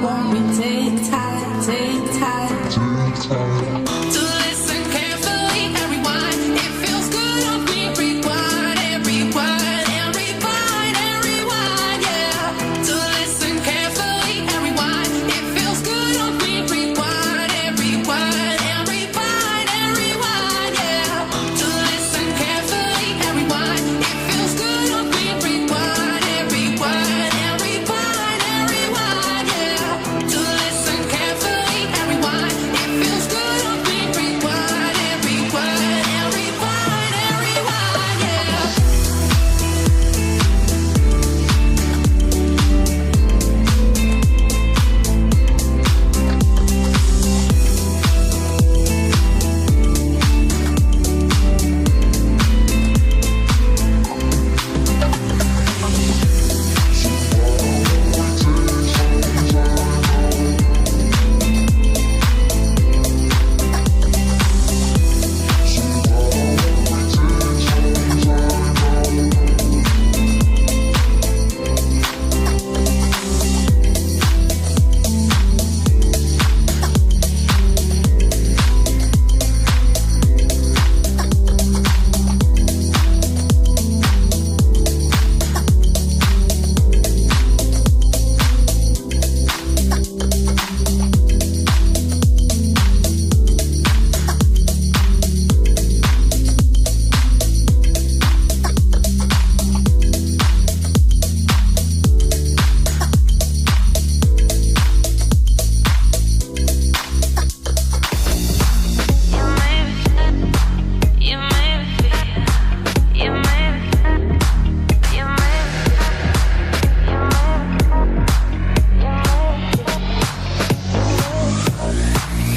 won't we take time, take time to listen carefully and rewind. It feels good on me, rewind and rewind and rewind and rewind, yeah. To listen carefully and rewind. It feels good on me, rewind and rewind and rewind and rewind, yeah. To listen carefully and rewind. It feels good on me, rewind and rewind and rewind and rewind, yeah. To listen carefully and rewind. It feels good on me, rewind and rewind and rewind and rewind, yeah.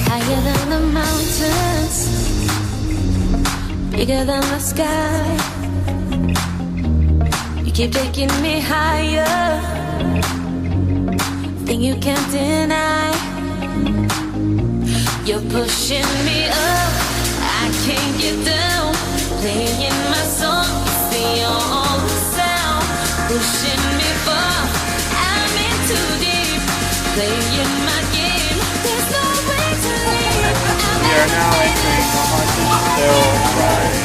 Higher than the mountains, bigger than the sky. You keep taking me higher, thing you can't deny. You're pushing me up, I can't get down. Playing my song, it's the only sound. Pushing me far, I'm in too deep. Playing my game, there's no way to leave. We are now entering the Haunted Hill ride.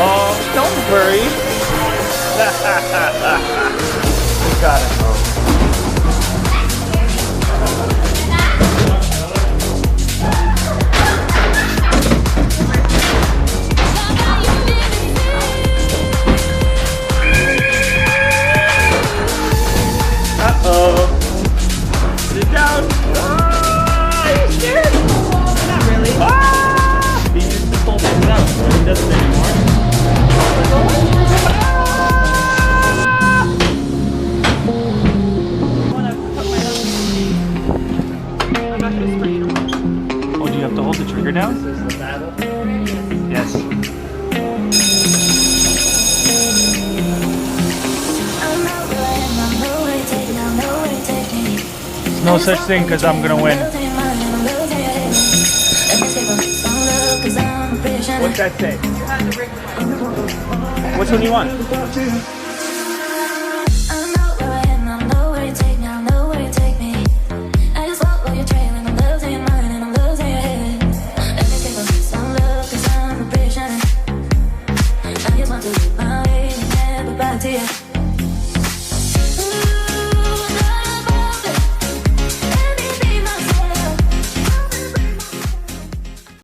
Oh, don't worry. We got it, bro. Sit down. Are you scared? Not really. He used to pull things out, but he doesn't anymore. Oh, do you have to hold the trigger down? This is the battle. Yes. There's no such thing because I'm gonna win. What's that say? Which one do you want?